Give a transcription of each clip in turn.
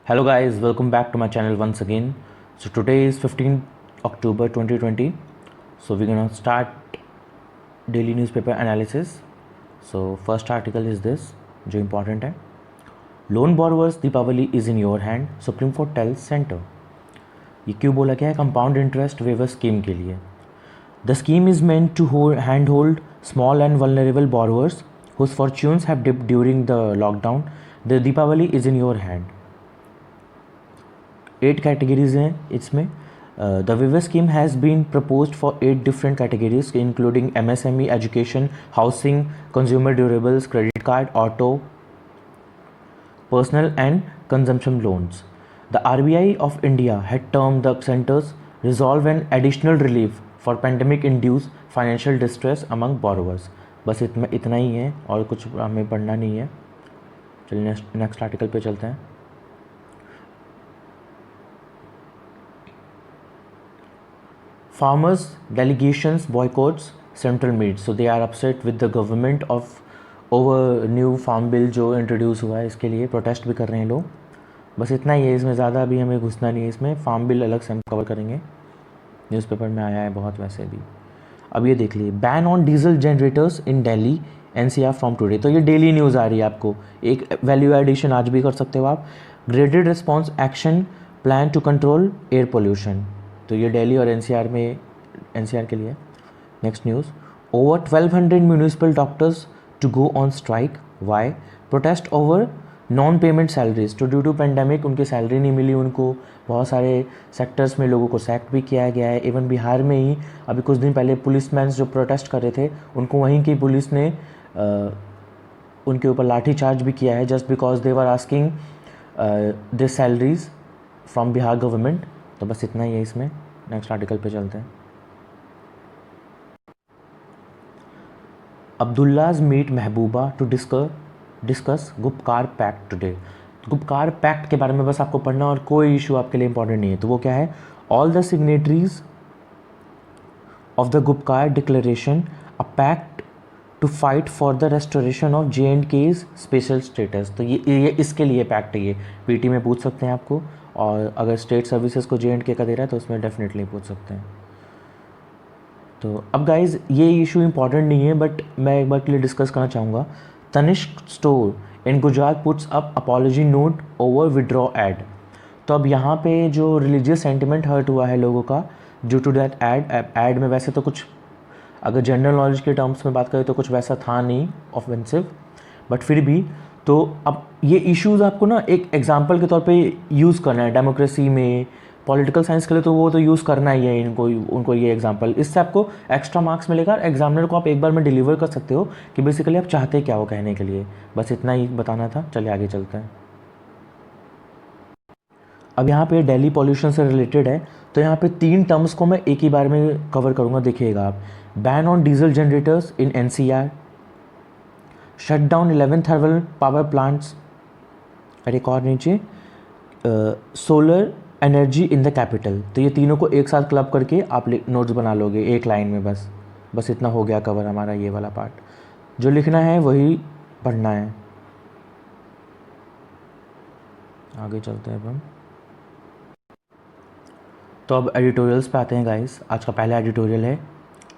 Hello guys, welcome back to my channel once again. So today is 15 October 2020. So we're gonna start daily newspaper analysis. So first article is this, जो important है. Loan borrowers Deepavali is in your hand. Supreme Court tells center. ये क्यों बोला गया है? Compound interest waiver scheme के लिए. The scheme is meant to handhold small and vulnerable borrowers whose fortunes have dipped during the lockdown. The Deepavali is in your hand. 8 categories हैं इसमें. The waiver scheme has been proposed for 8 different categories including MSME, education, housing, consumer durables, credit card, auto, personal and consumption loans. The RBI of India had termed the centers resolve an additional relief for pandemic-induced financial distress among borrowers. बस इतना ही है और कुछ हमें पढ़ना नहीं है. चलिए नेक्स्ट आर्टिकल पे चलते हैं. Farmers delegations boycotts central meet, so they are upset with the government of over new farm bill जो इंट्रोड्यूस हुआ है. इसके लिए प्रोटेस्ट भी कर रहे हैं लोग. बस इतना ही है, इसमें ज़्यादा अभी हमें घुसना नहीं है. इसमें फार्म बिल अलग से हम कवर करेंगे, न्यूज़पेपर में आया है बहुत वैसे भी. अब ये देख लीजिए, ban on diesel generators in Delhi NCR from today. तो ये डेली न्यूज़ आ रही है आपको. एक वैल्यू एडिशन आज भी कर सकते हो आप. Graded response action plan to control air pollution. तो ये दिल्ली और NCR के लिए. Next news, over 1200 municipal doctors to go on strike. Why? Protest over non payment salaries. तो ड्यू टू पेंडेमिक उनकी सैलरी नहीं मिली उनको. बहुत सारे सेक्टर्स में लोगों को सैक भी किया गया है. इवन बिहार में ही अभी कुछ दिन पहले पुलिसमैन जो प्रोटेस्ट कर रहे थे उनको वहीं की पुलिस ने उनके ऊपर लाठी चार्ज भी किया है just because they were asking this salaries from Bihar government. तो बस इतना ही है इसमें. नेक्स्ट आर्टिकल पे चलते हैं. Abdullahs meet Mehbooba to discuss Gupkar pact today. Gupkar pact के बारे में बस आपको पढ़ना और कोई इशू आपके लिए इंपॉर्टेंट नहीं है. तो वो क्या है? All the signatories of the Gupkar declaration a pact to fight for the restoration of J&K's special status. तो ये इसके लिए पैक्ट है. ये PT में पूछ सकते हैं आपको, और अगर स्टेट सर्विसेज को J&K का दे रहा है तो उसमें डेफिनेटली पूछ सकते हैं. तो अब गाइज ये इशू इंपॉर्टेंट नहीं है बट मैं एक बार के लिए डिस्कस करना चाहूँगा. Tanishq store in Gujarat puts up apology note over withdrawn ad. तो अब यहाँ पे जो रिलीजियस सेंटिमेंट हर्ट हुआ है लोगों का ड्यू टू दैट एड में वैसे तो कुछ, अगर जनरल नॉलेज के टर्म्स में बात करें तो कुछ वैसा था नहीं ऑफेंसिव, बट फिर भी. तो अब ये इश्यूज़ आपको ना एक एग्जांपल के तौर पे यूज़ करना है. डेमोक्रेसी में, पॉलिटिकल साइंस के लिए तो वो तो यूज़ करना ही है उनको ये एग्जांपल. इससे आपको एक्स्ट्रा मार्क्स मिलेगा. एग्जामिनर को आप एक बार में डिलीवर कर सकते हो कि बेसिकली आप चाहते क्या हो कहने के लिए. बस इतना ही बताना था. चलिए आगे चलते हैं. अब यहाँ पे दिल्ली पॉल्यूशन से रिलेटेड है. तो यहाँ पे 3 टर्म्स को मैं एक ही बार में कवर करूँगा. देखिएगा आप. Ban on diesel generators in NCR, shut down 11 thermal power plants, और एक और नीचे solar energy in the capital. तो ये तीनों को एक साथ क्लब करके आप नोट्स बना लोगे एक लाइन में. बस इतना हो गया कवर हमारा ये वाला पार्ट. जो लिखना है वही पढ़ना है. आगे चलते हैं अब हम. तो अब एडिटोरियल्स पे आते हैं गाइस. आज का पहला एडिटोरियल है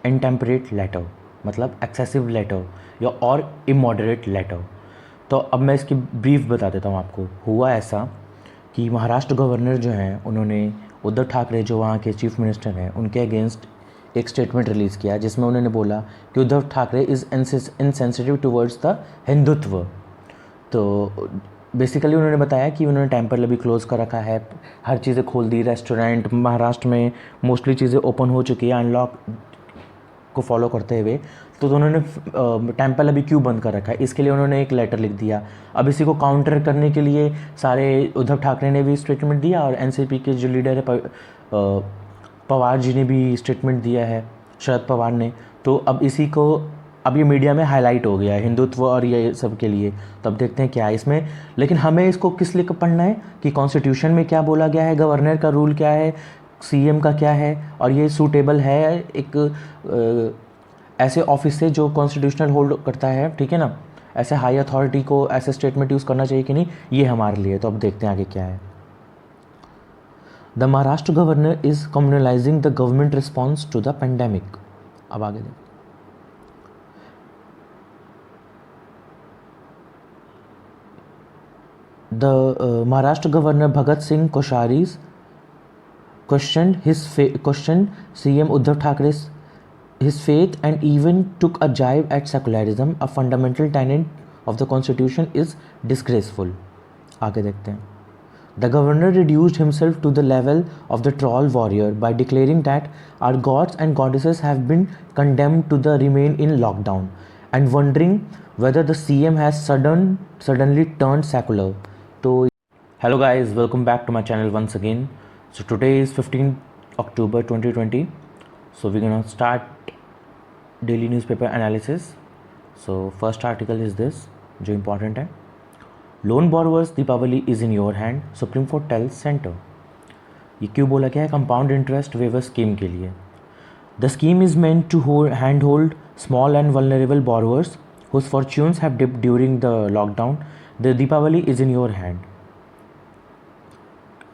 इनटेम्परेट लेटर, मतलब एक्सेसिव लेटर या और इमॉडरेट लेटर. तो अब मैं इसकी ब्रीफ बता देता हूँ आपको. हुआ ऐसा कि महाराष्ट्र गवर्नर जो हैं उन्होंने उद्धव ठाकरे जो वहाँ के चीफ मिनिस्टर हैं उनके अगेंस्ट एक स्टेटमेंट रिलीज़ किया जिसमें उन्होंने बोला कि Uddhav Thackeray is insensitive towards the Hindutva. तो बेसिकली उन्होंने बताया कि उन्होंने टेम्पल अभी क्लोज़ कर रखा है, हर चीज़ें खोल दी, रेस्टोरेंट महाराष्ट्र में मोस्टली चीज़ें ओपन हो चुकी है अनलॉक को फॉलो करते हुए. तो उन्होंने टेम्पल अभी क्यों बंद कर रखा है, इसके लिए उन्होंने एक लेटर लिख दिया. अब इसी को काउंटर करने के लिए सारे उद्धव ठाकरे ने भी स्टेटमेंट दिया और NCP के जो लीडर है पवार जी ने भी स्टेटमेंट दिया है, शरद पवार ने. तो अब इसी को अब ये मीडिया में हाईलाइट हो गया है हिंदुत्व और ये सब के लिए. तो अब देखते हैं क्या है इसमें. लेकिन हमें इसको किस लिए पढ़ना है कि कॉन्स्टिट्यूशन में क्या बोला गया है, गवर्नर का रूल क्या है, CM का क्या है, और ये सूटेबल है एक ऐसे ऑफिस से जो कॉन्स्टिट्यूशनल होल्ड करता है, ठीक है ना. ऐसे हाई अथॉरिटी को ऐसे स्टेटमेंट यूज़ करना चाहिए कि नहीं, ये हमारे लिए. तो अब देखते हैं आगे क्या है. The Maharashtra governor is communalising the government response to the pandemic. अब आगे देखो। The Maharashtra governor Bhagat Singh Koshyari questioned CM Uddhav Thakere's his faith and even took a jibe at secularism, a fundamental tenet of the constitution, is disgraceful. आगे देखते हैं। The governor reduced himself to the level of the troll warrior by declaring that our gods and goddesses have been condemned to the remain in lockdown and wondering whether the CM has suddenly turned secular. तो hello guys, welcome back to my channel once again. So today is 15th October 2020. So we're gonna start daily newspaper analysis. So first article is this, जो important है। Loan borrowers Deepavali is in your hand, Supreme Court tells Center। ये क्यों बोला गया है? Compound interest waiver scheme के लिए। The scheme is meant to handhold small and vulnerable borrowers whose fortunes have dipped during the lockdown. The Deepavali is in your hand।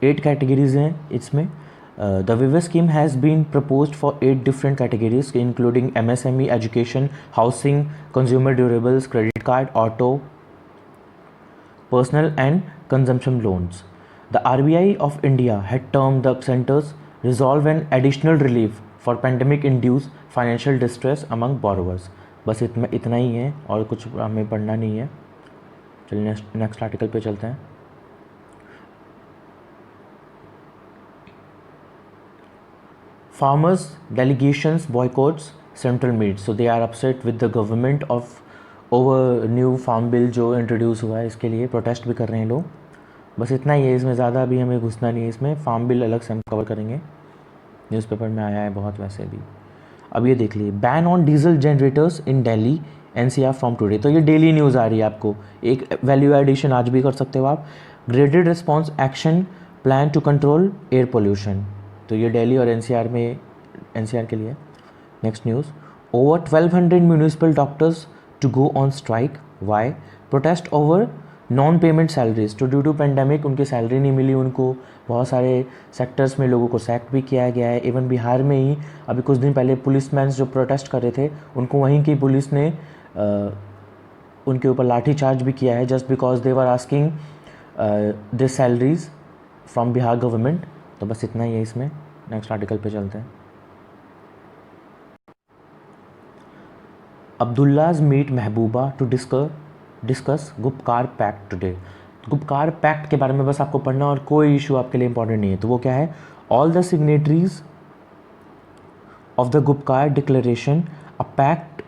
8 categories हैं इसमें। The waiver scheme has been proposed for 8 different categories including MSME, education, housing, consumer durables, credit card, auto, personal and consumption loans. The RBI of India had term the centre's resolve an additional relief for pandemic induce financial distress among borrowers. बस इतना ही है और कुछ हमें पढ़ना नहीं है। चलिए नेक्स्ट आर्टिकल पे चलते हैं। Farmers delegations boycotts central meet, so they are upset with the government of over new farm bill जो इंट्रोड्यूस हुआ है, इसके लिए प्रोटेस्ट भी कर रहे हैं लोग। बस इतना ही है, इसमें ज़्यादा अभी हमें घुसना नहीं है। इसमें फार्म बिल अलग से हम कवर करेंगे, न्यूज़पेपर में आया है बहुत वैसे भी। अब ये देख लीजिए, ban on diesel generators in Delhi NCR from today. तो ये डेली न्यूज़ आ रही है आपको, एक वैल्यू एडिशन आज भी कर सकते हो आप। Graded response action plan to control air pollution. तो ये दिल्ली और NCR के लिए। Next news, over 1200 municipal doctors to go on strike, why? Protest over non payment salaries. तो ड्यू टू पेंडेमिक उनकी सैलरी नहीं मिली उनको, बहुत सारे सेक्टर्स में लोगों को सैक भी किया गया है। इवन बिहार में ही अभी कुछ दिन पहले पुलिसमैन जो प्रोटेस्ट कर रहे थे उनको वहीं की पुलिस ने उनके ऊपर लाठी चार्ज भी किया है, just because they were asking this salaries from Bihar government. तो बस इतना ही है इसमें। नेक्स्ट आर्टिकल पे चलते हैं। Abdullahs meet Mehbooba to discuss Gupkar pact today. Gupkar pact के बारे में बस आपको पढ़ना और कोई इशू आपके लिए इंपॉर्टेंट नहीं है। तो वो क्या है? All the signatories of the Gupkar declaration a pact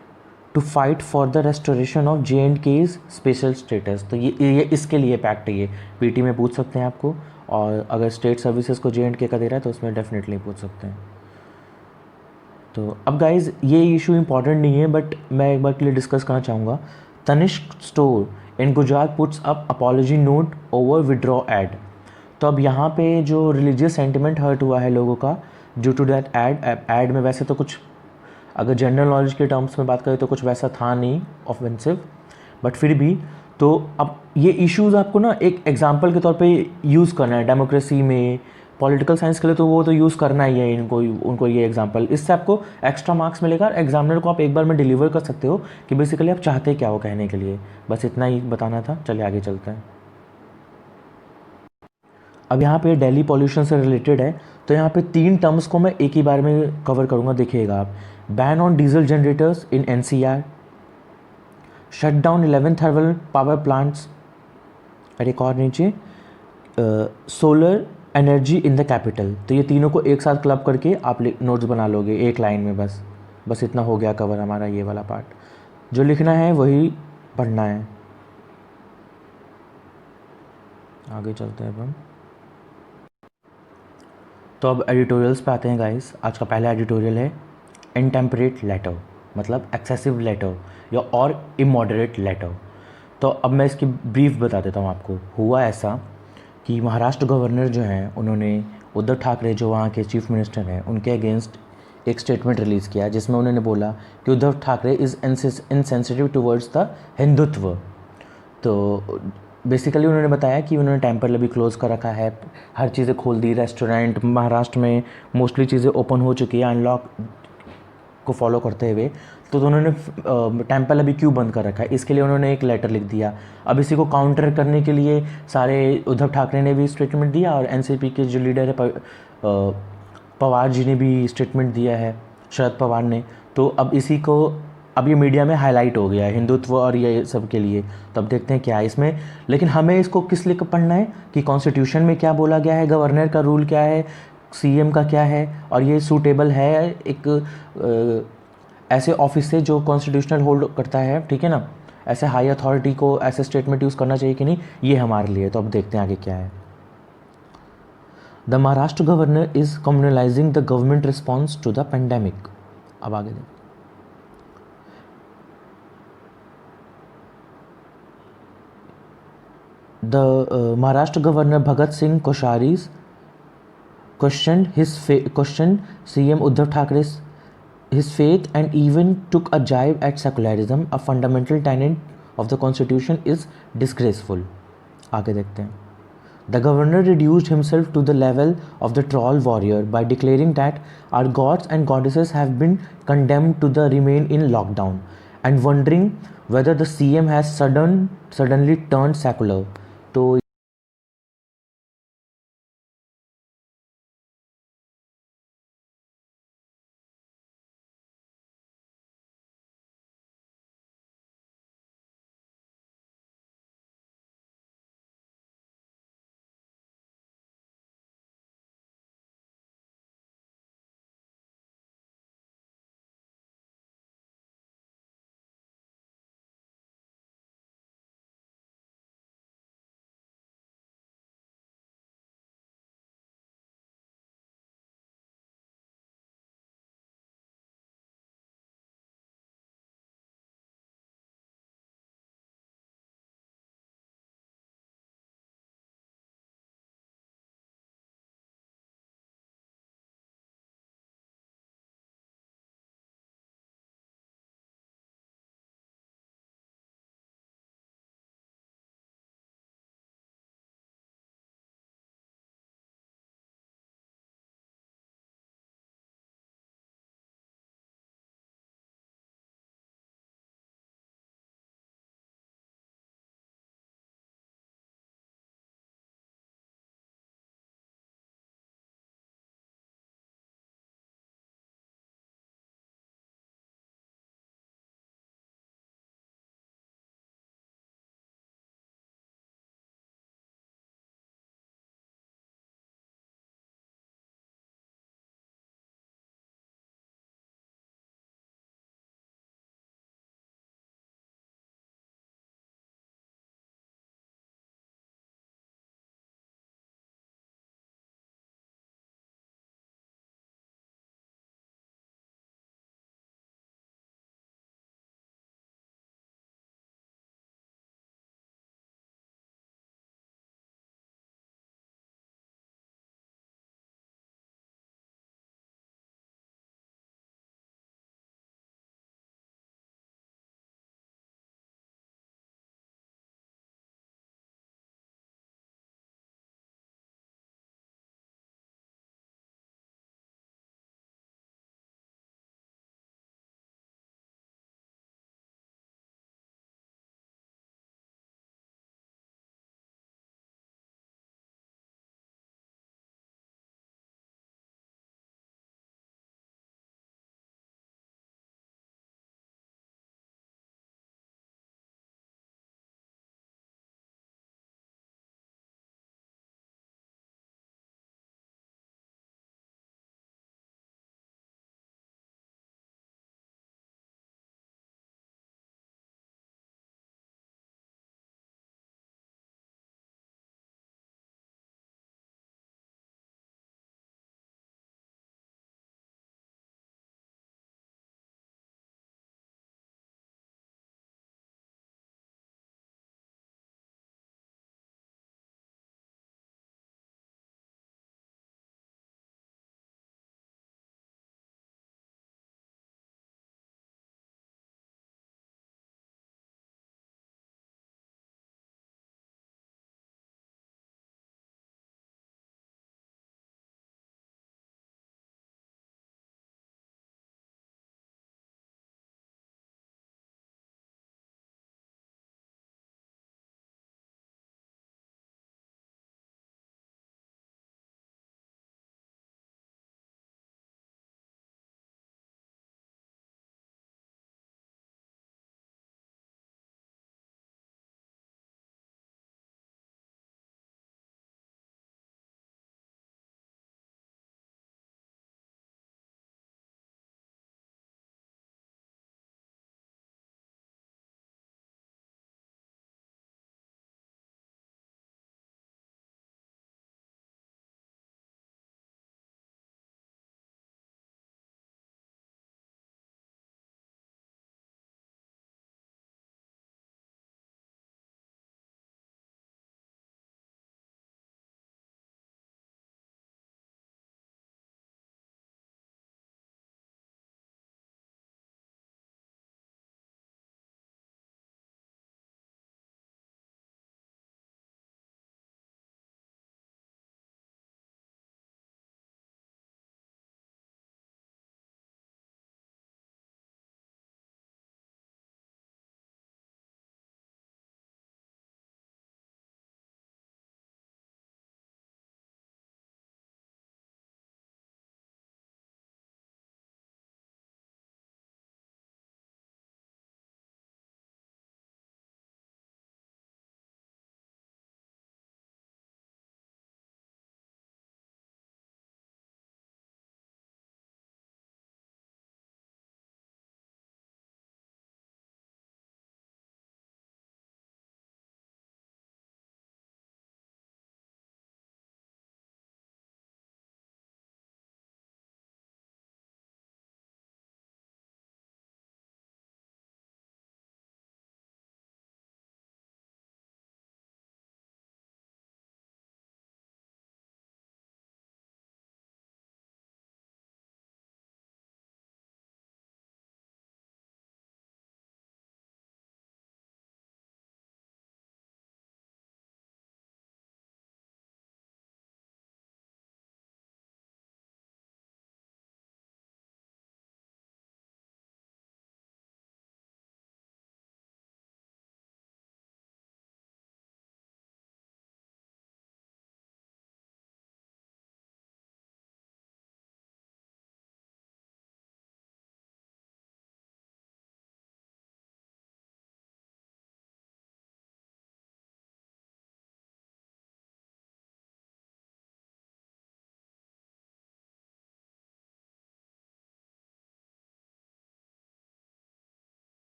to fight for the restoration of J&K's special status. तो ये इसके लिए पैक्ट है। ये PT में पूछ सकते हैं आपको, और अगर स्टेट सर्विसेज को J&K का दे रहा है तो उसमें डेफिनेटली पूछ सकते हैं। तो अब गाइज ये इशू इंपॉर्टेंट नहीं है, बट मैं एक बार के लिए डिस्कस करना चाहूँगा। Tanishq store in Gujarat puts up apology note over withdrawn ad. तो अब यहाँ पे जो रिलीजियस सेंटिमेंट हर्ट हुआ है लोगों का ड्यू टू दैट एड में वैसे तो कुछ, अगर जनरल नॉलेज के टर्म्स में बात करें तो कुछ वैसा था नहीं ऑफेंसिव, बट फिर भी तो अब ये इश्यूज़ आपको ना एक एग्जांपल के तौर पे यूज़ करना है। डेमोक्रेसी में, पॉलिटिकल साइंस के लिए तो वो तो यूज़ करना ही है उनको ये एग्जांपल। इससे आपको एक्स्ट्रा मार्क्स मिलेगा। एग्जामिनर को आप एक बार में डिलीवर कर सकते हो कि बेसिकली आप चाहते क्या हो कहने के लिए। बस इतना ही बताना था। चलिए आगे चलते हैं। अब यहाँ पे दिल्ली पॉल्यूशन से रिलेटेड है, तो यहाँ पे 3 टर्म्स को मैं एक ही बार में कवर करूँगा, देखिएगा आप। Ban on diesel generators in NCR, shut down 11 thermal power plants, और एक और नीचे solar energy in the capital. तो ये तीनों को एक साथ क्लब करके आप नोट्स बना लोगे एक लाइन में। बस इतना हो गया कवर हमारा ये वाला पार्ट। जो लिखना है वही पढ़ना है। आगे चलते हैं अब हम। तो अब एडिटोरियल्स पे आते हैं गाइस। आज का पहला एडिटोरियल है इनटेम्परेट लेटर, मतलब एक्सेसिव लेटर या और इमॉडरेट लेटर। तो अब मैं इसकी ब्रीफ बता देता हूँ आपको। हुआ ऐसा कि महाराष्ट्र गवर्नर जो हैं उन्होंने उद्धव ठाकरे जो वहाँ के चीफ मिनिस्टर हैं उनके अगेंस्ट एक स्टेटमेंट रिलीज़ किया, जिसमें उन्होंने बोला कि Uddhav Thackeray is insensitive towards the Hindutva. तो बेसिकली उन्होंने बताया कि उन्होंने टेम्पल अभी क्लोज़ कर रखा है, हर चीज़ें खोल दी, रेस्टोरेंट महाराष्ट्र में मोस्टली चीज़ें ओपन हो चुकी है अनलॉक को फॉलो करते हुए। तो उन्होंने टेम्पल अभी क्यों बंद कर रखा है, इसके लिए उन्होंने एक लेटर लिख दिया। अब इसी को काउंटर करने के लिए सारे उद्धव ठाकरे ने भी स्टेटमेंट दिया और एनसीपी के जो लीडर है पवार जी ने भी स्टेटमेंट दिया है, शरद पवार ने। तो अब इसी को अब ये मीडिया में हाईलाइट हो गया है हिंदुत्व और ये सब के लिए। तो अब देखते हैं क्या है इसमें। लेकिन हमें इसको किस लिए पढ़ना है कि कॉन्स्टिट्यूशन में क्या बोला गया है, गवर्नर का रूल क्या है, सीएम का क्या है, और ये सूटेबल है एक ऐसे ऑफिस से जो कॉन्स्टिट्यूशनल होल्ड करता है, ठीक है ना। ऐसे हाई अथॉरिटी को ऐसे स्टेटमेंट यूज़ करना चाहिए कि नहीं, ये हमारे लिए। तो अब देखते हैं आगे क्या है। The Maharashtra governor is communalising the government response to the pandemic. अब आगे दें। The Maharashtra Governor Bhagat Singh Koshari's questioned CM Uddhav Thackeray's his faith and even took a jibe at secularism, a fundamental tenet of the constitution, is disgraceful. आगे देखते हैं। The governor reduced himself to the level of the troll warrior by declaring that our gods and goddesses have been condemned to the remain in lockdown, and wondering whether the CM has suddenly turned secular. तो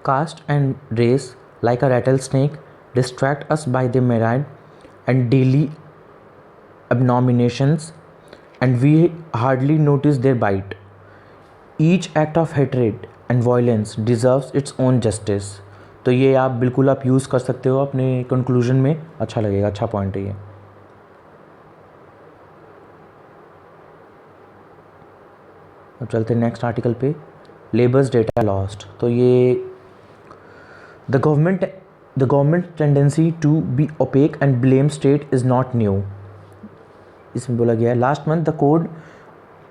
caste and race, like a rattlesnake, distract us by the myriad and daily abominations, and we hardly notice their bite. Each act of hatred and violence deserves its own justice. तो ये आप बिल्कुल आप use कर सकते हो अपने conclusion में, अच्छा लगेगा, अच्छा पॉइंट है ये। अब चलते हैं नेक्स्ट आर्टिकल पे, लेबर्स डेटा लॉस्ट। तो ये the government tendency to be opaque and blame state is not new. इसमें बोला गया है, last month the code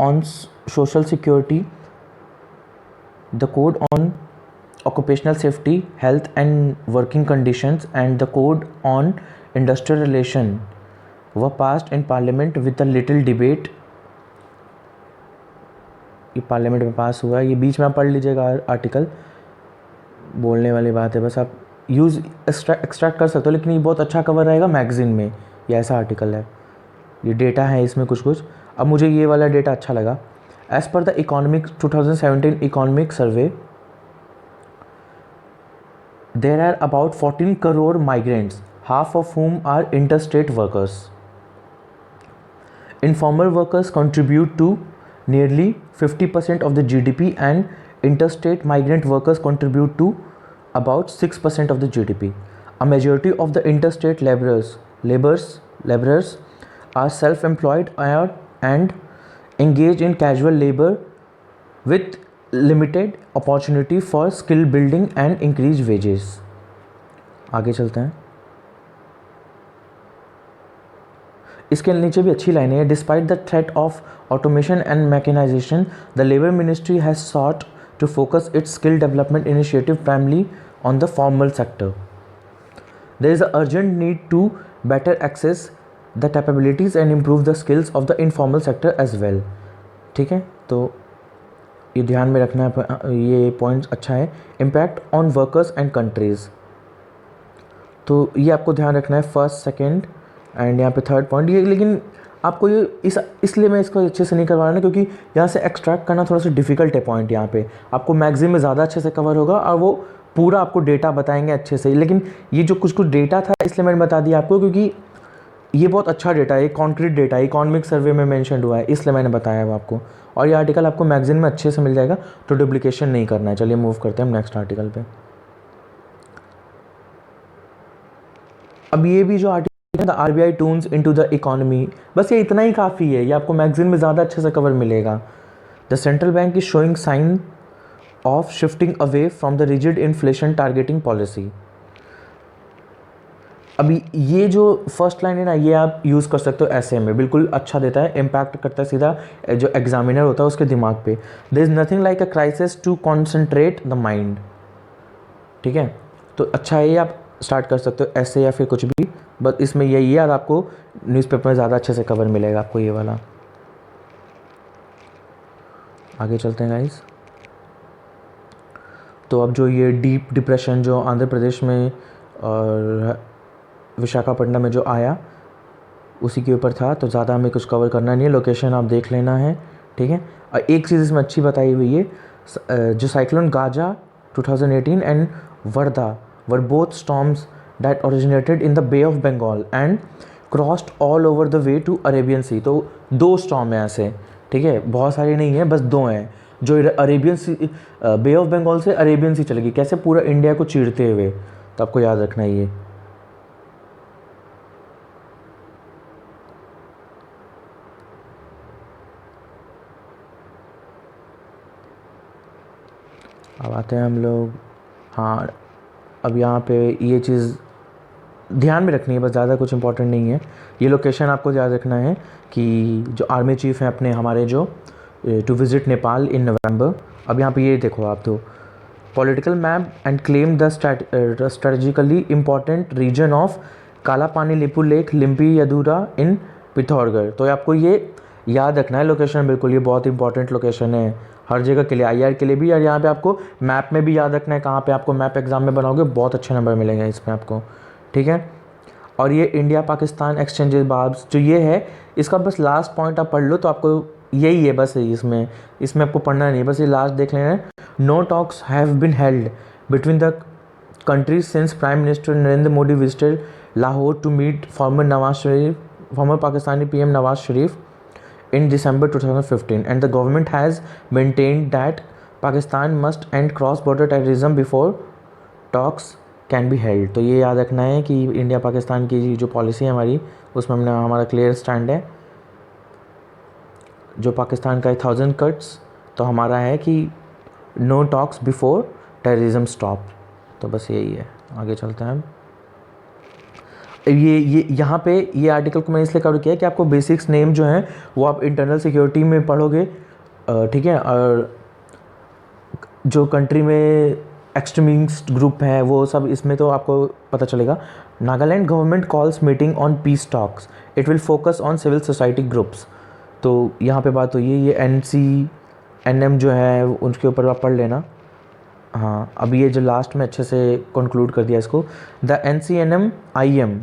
on social security, the code on occupational safety, health and working conditions, and the code on industrial relation were passed in parliament with a little debate। ये parliament में पास हुआ है, ये बीच में आप पढ़ लीजिएगा article, बोलने वाली बात है, बस आप यूज़ एक्सट्रैक्ट कर सकते हो, लेकिन ये बहुत अच्छा कवर रहेगा मैगजीन में, ये ऐसा आर्टिकल है, ये डेटा है इसमें कुछ कुछ। अब मुझे ये वाला डेटा अच्छा लगा। As per the 2017 economic survey, there are about 14 crore migrants, half of whom are interstate workers. Informal workers contribute to nearly 50% of the GDP, and interstate migrant workers contribute to about 6% of the GDP. A majority of the interstate laborers are self-employed and engage in casual labor with limited opportunity for skill building and increased wages। आगे चलते हैं, इसके नीचे भी अच्छी लाइनें हैं। Despite the threat of automation and mechanisation, the labour ministry has sought to focus its skill development initiative primarily on the formal sector. There is a urgent need to better access the capabilities and improve the skills of the informal sector as well. ठीक है, तो ये ध्यान में रखना है, ये point अच्छा है। Impact on workers and countries, तो ये आपको ध्यान रखना है, फर्स्ट सेकंड एंड यहाँ पे थर्ड पॉइंट ये। लेकिन आपको ये इसलिए मैं इसको अच्छे से नहीं करवा रहा ना, क्योंकि यहाँ से एक्सट्रैक्ट करना थोड़ा सा डिफिकल्ट है पॉइंट। यहाँ पे आपको मैगजीन में ज़्यादा अच्छे से कवर होगा और वो पूरा आपको डेटा बताएंगे अच्छे से, लेकिन ये जो कुछ कुछ डेटा था इसलिए मैंने बता दिया आपको, क्योंकि ये बहुत अच्छा डेटा है, कॉन्क्रीट डेटा है, इकोनॉमिक सर्वे में मेंशन हुआ है, इसलिए मैंने बताया है आपको। और ये आर्टिकल आपको मैगजीन में अच्छे से मिल जाएगा, तो डुप्लीकेशन नहीं करना है। चलिए मूव करते हैं हम नेक्स्ट आर्टिकल पे। अब ये भी जो आर्टिकल है, the RBI Toons into the economy, बस ये इतना ही काफ़ी है, ये आपको मैगजीन में ज़्यादा अच्छे से कवर मिलेगा। The central bank is showing sign of shifting away from the rigid inflation targeting policy. अभी ये जो फर्स्ट लाइन है ना, ये आप यूज़ कर सकते हो ऐसे में, बिल्कुल अच्छा देता है, इम्पैक्ट करता है सीधा जो एग्जामिनर होता है उसके दिमाग पे। There is nothing like a crisis to concentrate the mind. ठीक है, तो अच्छा है, ये आप स्टार्ट कर सकते हो ऐसे या फिर कुछ भी, बस इसमें यही है, और आपको न्यूज़पेपर में ज़्यादा अच्छे से कवर मिलेगा आपको ये वाला। आगे चलते हैं गाइस। तो अब जो ये डीप डिप्रेशन जो आंध्र प्रदेश में और विशाखापट्टनम में जो आया उसी के ऊपर था, तो ज़्यादा हमें कुछ कवर करना नहीं है, लोकेशन आप देख लेना है। ठीक है, और एक चीज़ इसमें अच्छी बताई हुई है, जो cyclone Gaja 2018 and Vardah were both storms that originated in the Bay of Bengal and crossed all over the way to Arabian Sea. तो 2 स्टॉर्म हैं ऐसे, ठीक है, बहुत सारे नहीं है, बस 2 हैं जो Arabian sea, bay of Bengal से अरेबियन सी चलेगी, कैसे पूरा इंडिया को चीरते हुए, तो आपको याद रखना है ये। अब आते हैं हम लोग, हाँ अब यहाँ पे ये चीज़ ध्यान में रखनी है, बस ज़्यादा कुछ इंपॉर्टेंट नहीं है। ये लोकेशन आपको याद रखना है कि जो आर्मी चीफ़ हैं अपने हमारे जो to visit Nepal in November. अब यहाँ पे ये देखो आप, तो political map and claim the strategically important region of Kala Pani Lipulekh Limpiyadhura in Pithoragarh. तो आपको ये याद रखना है लोकेशन, बिल्कुल ये बहुत इंपॉर्टेंट लोकेशन है हर जगह के लिए, IR के लिए भी, और यहाँ पे आपको मैप में भी याद रखना है कहाँ पे आपको मैप एग्जाम में बनाओगे बहुत अच्छे नंबर मिलेंगे इसमें आपको। ठीक है, और ये इंडिया पाकिस्तान एक्सचेंजेस बार्ब्स जो ये है, इसका बस लास्ट पॉइंट आप पढ़ लो, तो आपको यही है बस, इसमें आपको पढ़ना नहीं, बस ये लास्ट देख लेना है। No talks have been held between the countries since Prime Minister Narendra Modi visited Lahore to meet former Pakistani PM Nawaz Sharif in December 2015, and the government has maintained that Pakistan must end cross-border terrorism before talks can be held. तो ये याद रखना है कि India Pakistan की जो policy है हमारी, उसमें हमने हमारा क्लियर स्टैंड है। जो पाकिस्तान का है 1000 कट्स, तो हमारा है कि no talks before terrorism stop. तो बस यही है, आगे चलते हैं हम। ये यहाँ पे ये आर्टिकल को मैंने इसलिए कवर किया कि आपको बेसिक्स नेम जो हैं वो आप इंटरनल सिक्योरिटी में पढ़ोगे, ठीक है। और जो कंट्री में एक्सट्रीमिस्ट ग्रुप है वो सब इसमें तो आपको पता चलेगा। Nagaland government calls meeting on peace talks, it will focus on civil society groups. तो यहाँ पे बात हुई है, ये NCNM जो है उनके ऊपर आप पढ़ लेना। हाँ, अब ये जो लास्ट में अच्छे से कंक्लूड कर दिया इसको। द NCNM-IM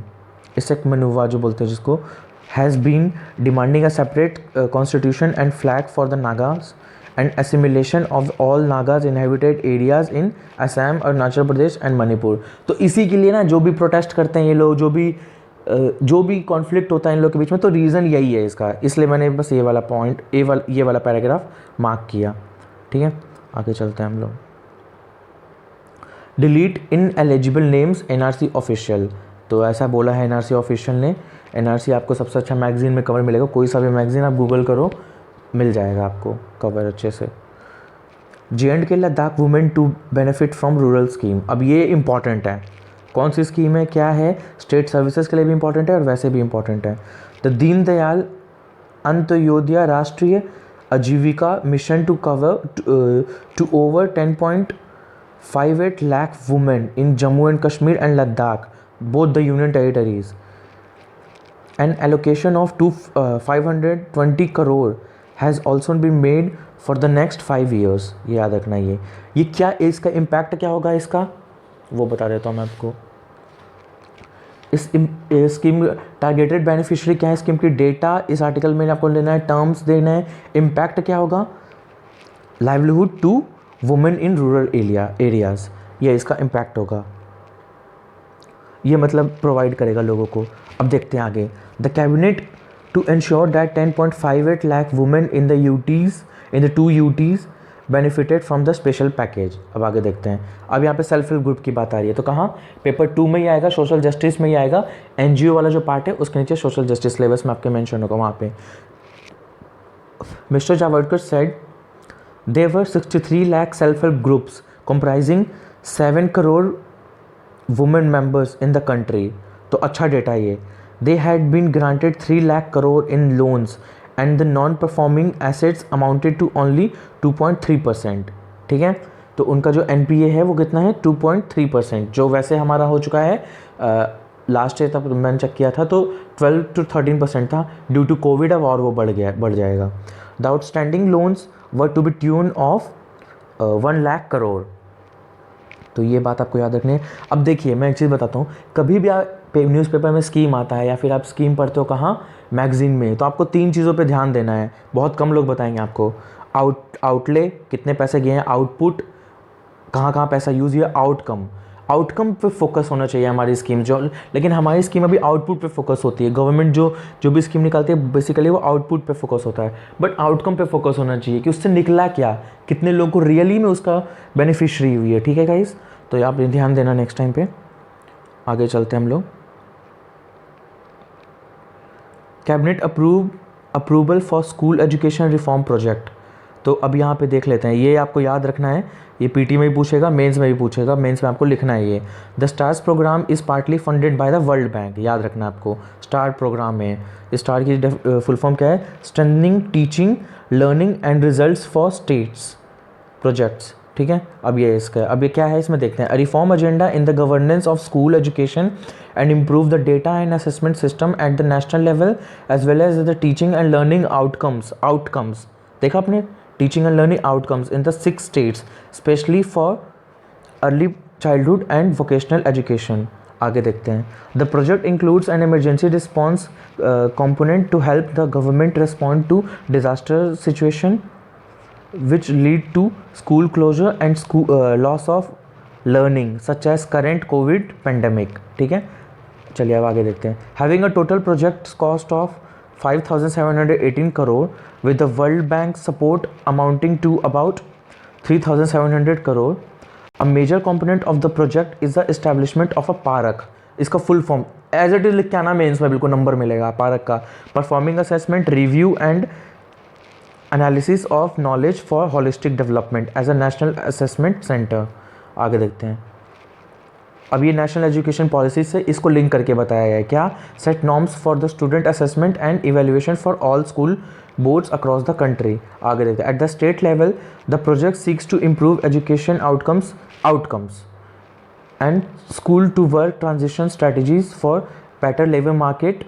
इसक मनूवा जो बोलते हैं जिसको, has been demanding a separate constitution and flag for the Nagas and assimilation of all Nagas inhabited areas in Assam, Arunachal Pradesh and Manipur. तो इसी के लिए ना जो भी प्रोटेस्ट करते हैं ये लोग, जो भी कॉन्फ्लिक्ट होता है इन लोग के बीच में, तो रीज़न यही है इसका। इसलिए मैंने बस ये वाला पॉइंट, ये वाला पैराग्राफ मार्क किया, ठीक है। आगे चलते हैं हम लोग। Delete in eligible names NRC official. तो ऐसा बोला है NRC ऑफिशियल ने। NRC आपको सबसे अच्छा मैगज़ीन में कवर मिलेगा, कोई सा भी मैगज़ीन आप गूगल करो मिल जाएगा आपको कवर अच्छे से। J&K Ladakh women to benefit from rural scheme. अब ये इंपॉर्टेंट है, कौन सी स्कीम है, क्या है, स्टेट सर्विसेज के लिए भी इंपॉर्टेंट है और वैसे भी इंपॉर्टेंट है। The Deendayal Antyodaya Rashtriya Ajeevika mission to over 10.58 lakh women in Jammu and Kashmir and Ladakh, both the union territories. An allocation of 520 crore has also been made for the next 5 years. ये याद रखना। ये क्या, इसका इम्पैक्ट क्या होगा इसका वो बता देता हूँ मैं आपको। इस स्कीम टारगेटेड बेनिफिशियरी क्या है, स्कीम की डेटा इस आर्टिकल में आपको लेना है, टर्म्स देना है। इम्पैक्ट क्या होगा, livelihood to women in rural areas, ये इसका इम्पैक्ट होगा। ये मतलब प्रोवाइड करेगा लोगों को। अब देखते हैं आगे। The cabinet to ensure that 10.58 lakh women in the 2 UTs benefited from the special package. अब आगे देखते हैं। अब यहाँ पे सेल्फ हेल्प ग्रुप की बात आ रही है, तो कहाँ, पेपर 2 में ही आएगा, सोशल जस्टिस में ही आएगा। NGO वाला जो पार्ट है उसके नीचे सोशल जस्टिस सिलेबस में आपके मेंशन होगा वहाँ पे। Mister Javadekar said there were 63 lakh self-help groups comprising 7 crore women members in the country. तो अच्छा डेटा ये। They had been granted 3 lakh crore in loans and the non-performing assets amounted to only 2.3%, ठीक है। तो उनका जो NPA है वो कितना है, 2.3%, जो वैसे हमारा हो चुका है लास्ट ईयर तक मैंने चेक किया था तो 12 to 13% था। ड्यू टू कोविड अब और वो बढ़ जाएगा। The outstanding loans were to be tune of 1 lakh crore. तो ये बात आपको याद रखनी है। अब देखिए मैं एक चीज़ बताता हूँ, कभी भी आप न्यूज़पेपर में स्कीम आता है या फिर आप स्कीम पढ़ते हो कहाँ, मैगज़ीन में, तो आपको 3 चीज़ों पे ध्यान देना है। बहुत कम लोग बताएंगे आपको। आउटले कितने पैसे गए हैं, आउटपुट कहाँ कहाँ पैसा यूज़ हुआ, आउटकम पे फोकस होना चाहिए हमारी स्कीम जो। लेकिन हमारी स्कीम अभी आउटपुट पे फोकस होती है। गवर्नमेंट जो भी स्कीम निकालती है बेसिकली वो आउटपुट पे फोकस होता है, बट आउटकम पे फोकस होना चाहिए कि उससे निकला क्या, कितने लोगों को रियली में उसका बेनिफिशरी हुई है, ठीक है गाइस। तो आप ध्यान देना नेक्स्ट टाइम पे। आगे चलते हैं हम लोग। Cabinet approval for school education reform project. तो अब यहाँ पे देख लेते हैं, ये आपको याद रखना है, ये पीटी में भी पूछेगा, मेंस में भी पूछेगा। मेंस में आपको लिखना है ये, the stars programme is partly funded by the World Bank. याद रखना है आपको, स्टार प्रोग्राम में स्टार की फुल फॉर्म क्या है, strengthening teaching learning and results for states projects, ठीक है। अब ये क्या है इसमें देखते हैं। Reform agenda in the governance of school education and improve the data and assessment system at the national level as well as the teaching and learning outcomes देखा आपने, teaching and learning outcomes in the 6 states specially for early childhood and vocational education. आगे देखते हैं। The project includes an emergency response component to help the government respond to disaster situation which lead to school closure and loss of learning such as current covid pandemic. ठीक है, चलिए अब आगे देखते हैं। Having a total project cost of 5,718 crore with the World Bank support amounting to about 3,700 crore. A major component of the project is the establishment of a park. इसका full form as it is लिख के आना, mains में बिल्कुल number मिलेगा park का। Performing assessment, review and analysis of knowledge for holistic development as a national assessment centre. आगे देखते हैं। अब ये नेशनल एजुकेशन पॉलिसी से इसको लिंक करके बताया गया है क्या, set norms for the student assessment and evaluation for all school boards across the country. आगे देखते हैं। At the state level the project seeks to improve education outcomes and school to work transition strategies for better labour market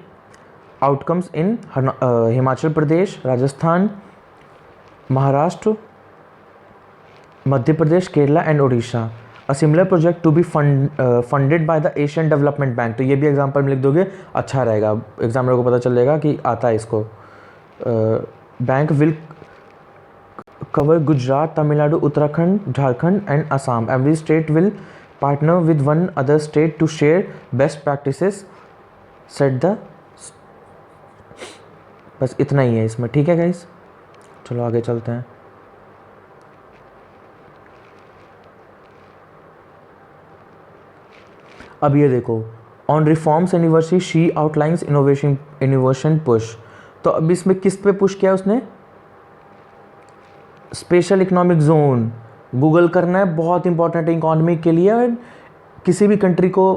outcomes in Himachal Pradesh, Rajasthan, Maharashtra, Madhya Pradesh, Kerala and Odisha. A similar project to be funded by the Asian Development Bank. तो ये भी example में लिख दोगे, अच्छा रहेगा, examiner को पता चल जाएगा कि आता है इसको। Bank will cover Gujarat, Tamil Nadu, Uttarakhand, Jharkhand and Assam. Every state will partner with one other state to share best practices set the. बस इतना ही है इसमें। ठीक है गाइस, चलो आगे चलते हैं। अब ये देखो, on reforms anniversary she outlines innovation push. तो अब इसमें किस पे पुश किया उसने, स्पेशल इकोनॉमिक जोन। गूगल करना है, बहुत इंपॉर्टेंट है इकोनॉमी के लिए और किसी भी कंट्री को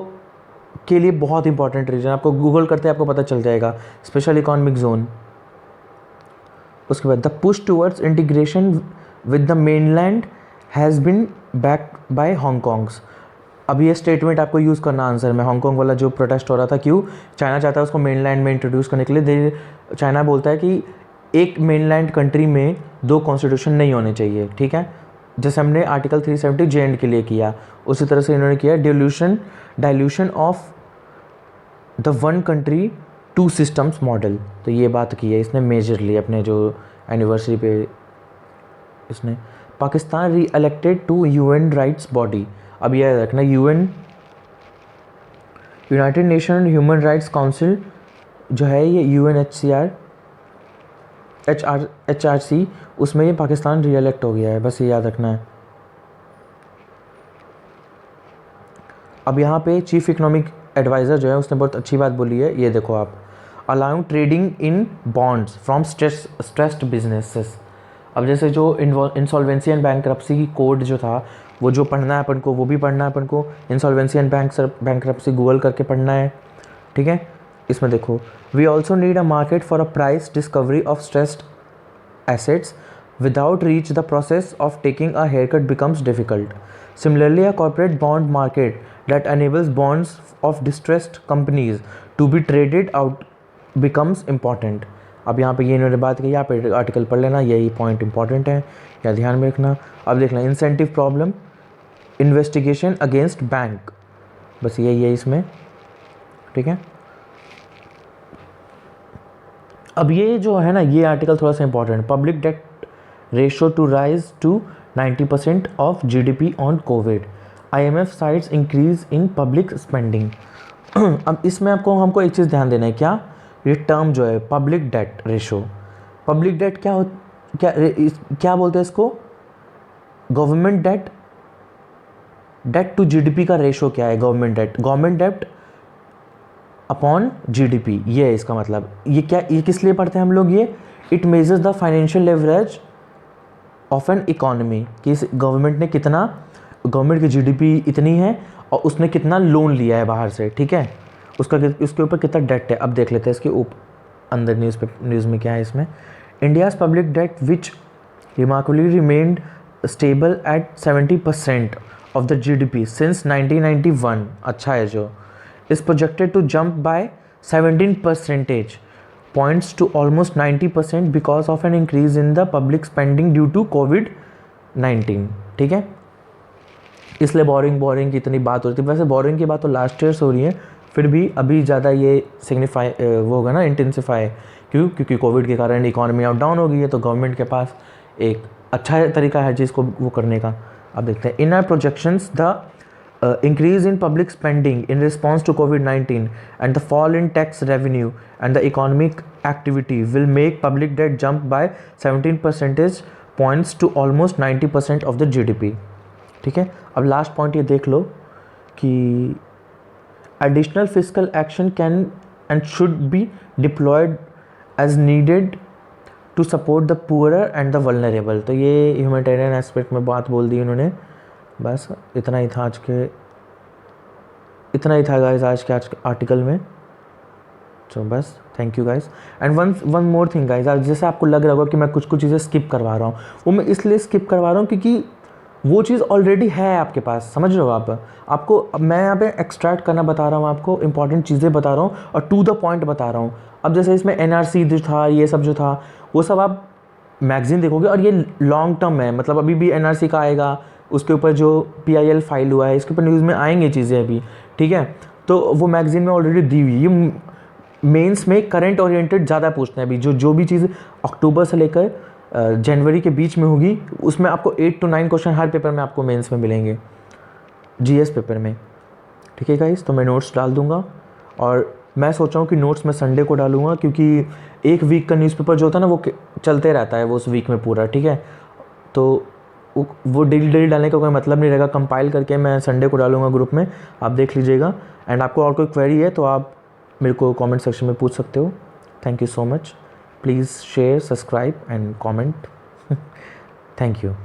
के लिए बहुत इंपॉर्टेंट रीजन। आपको गूगल करते आपको पता चल जाएगा स्पेशल इकोनॉमिक जोन। उसके बाद the push towards integration with the mainland has been back by Hong Kongs. अब ये स्टेटमेंट आपको यूज़ करना आंसर में। हांगकॉन्ग वाला जो प्रोटेस्ट हो रहा था, क्यों चाइना चाहता है उसको मेनलैंड में इंट्रोड्यूस करने के लिए। चाइना बोलता है कि एक मेनलैंड कंट्री में दो कॉन्स्टिट्यूशन नहीं होने चाहिए। ठीक है, जैसे हमने आर्टिकल 370 जे के लिए किया, उसी तरह से इन्होंने किया dilution of the one country two systems model. तो ये बात की है इसने मेजरली अपने जो एनिवर्सरी पे। इसने Pakistan reelected to UN rights body. अब यह रखना, United Nation Human Rights Council जो है ये UNHCR HRC, उसमें ये पाकिस्तान री इलेक्ट हो गया है, बस ये याद रखना है। अब यहाँ पे चीफ इकोनॉमिक एडवाइज़र जो है उसने बहुत अच्छी बात बोली है, ये देखो आप, allowing trading in bonds from stressed businesses. अब जैसे जो इंसॉल्वेंसी एंड बैंक्रप्सी की कोड जो था, वो जो पढ़ना है अपन को, वो भी पढ़ना है अपन को। इंसॉल्वेंसी एंड बैंक्रप्सी गूगल करके पढ़ना है। ठीक है, इसमें देखो, we also need a market for a price discovery of stressed assets without reach the process of taking a hair cut becomes difficult. Similarly a corporate bond market that enables bonds of distressed companies to be traded out becomes important। अब यहाँ पे ये इन्होंने बात की, यहाँ पे article पढ़ लेना, यही पॉइंट इंपॉर्टेंट है, या ध्यान में रखना। अब देखना, incentive problem, investigation against bank, बस यही है इसमें। ठीक है, अब ये जो है ना, ये आर्टिकल थोड़ा सा important, public debt ratio to rise to 90% of GDP on COVID. IMF cites increase in public spending. अब इसमें हमको एक चीज़ ध्यान देना है, क्या ये टर्म जो है public debt ratio, public debt क्या बोलते हैं इसको, गवर्नमेंट डेट टू GDP का रेशो क्या है, गवर्नमेंट डेट अपॉन GDP, ये है इसका मतलब। ये किस लिए पढ़ते हैं हम लोग, ये it measures the financial leverage of an economy, कि गवर्नमेंट ने कितना, गवर्नमेंट की GDP इतनी है और उसने कितना लोन लिया है बाहर से। ठीक है, उसके ऊपर कितना डेट है। अब देख लेते हैं इसके अंदर न्यूज़ में क्या है इसमें। India's public debt which remarkably remained stable at 70% of the GDP since 1991, अच्छा है, जो is projected to jump by 17 percentage points to almost 90% because of an increase in the public spending due to COVID-19। ठीक है, इसलिए boring की इतनी बात हो रही थी। वैसे बोरिंग की बात तो लास्ट ईयर से हो रही है, फिर भी अभी ज़्यादा ये सिग्निफाई वो होगा ना, इंटेंसिफाई। क्योंकि कोविड के कारण इकोनॉमी अप डाउन हो गई है, तो गवर्नमेंट के पास एक अच्छा तरीका है चीज़ को वो करने का। अब देखते हैं, इन are projections the increase in public spending in response to COVID-19 and the fall in tax revenue and the economic activity will make public debt jump by 17 percentage points to almost 90% of the GDP. ठीक है, अब last point ये देख लो कि additional fiscal action can and should be deployed as needed to support the poorer and the vulnerable. तो ये humanitarian aspect में बात बोल दी उन्होंने. बस इतना ही था गाइस आज के आर्टिकल में. तो बस thank you guys. And one more thing guys, जैसे आपको लग रहा होगा कि मैं कुछ चीज़ें स्किप करवा रहा हूँ, वो मैं इसलिए स्किप करवा रहा हूँ क्योंकि वो चीज़ ऑलरेडी है आपके पास. समझ रहे हो आपको मैं यहाँ पे एक्सट्रैक्ट करना बता रहा हूँ, आपको इंपॉर्टेंट चीज़ें बता रहा हूँ और टू द पॉइंट बता रहा हूँ. अब जैसे इसमें NRC जो था, ये सब जो था, वो सब आप मैगज़ीन देखोगे और ये लॉन्ग टर्म है. मतलब अभी भी NRC का आएगा, उसके ऊपर जो PIL फाइल हुआ है इसके ऊपर न्यूज़ में आएंगे चीज़ें अभी. ठीक है, तो वो मैगज़ीन में ऑलरेडी दी हुई. ये मेंस में करंट ओरिएंटेड ज़्यादा पूछते हैं. अभी जो भी चीज़ अक्टूबर से लेकर जनवरी के बीच में होगी, उसमें आपको 8 to 9 क्वेश्चन हर पेपर में आपको मेंस में मिलेंगे, GS पेपर में. ठीक है गाइस, तो मैं नोट्स डाल दूंगा और मैं सोच रहा हूँ कि नोट्स मैं संडे को डालूंगा क्योंकि एक वीक का न्यूज़पेपर जो होता है ना वो चलते रहता है वो उस वीक में पूरा. ठीक है, तो वो डेली डालने का कोई मतलब नहीं रहेगा. कंपाइल करके मैं संडे को डालूंगा ग्रुप में, आप देख लीजिएगा. एंड आपको और कोई क्वेरी है तो आप मेरे को कमेंट सेक्शन में पूछ सकते हो. Thank you so much. Please share, subscribe and comment. Thank you.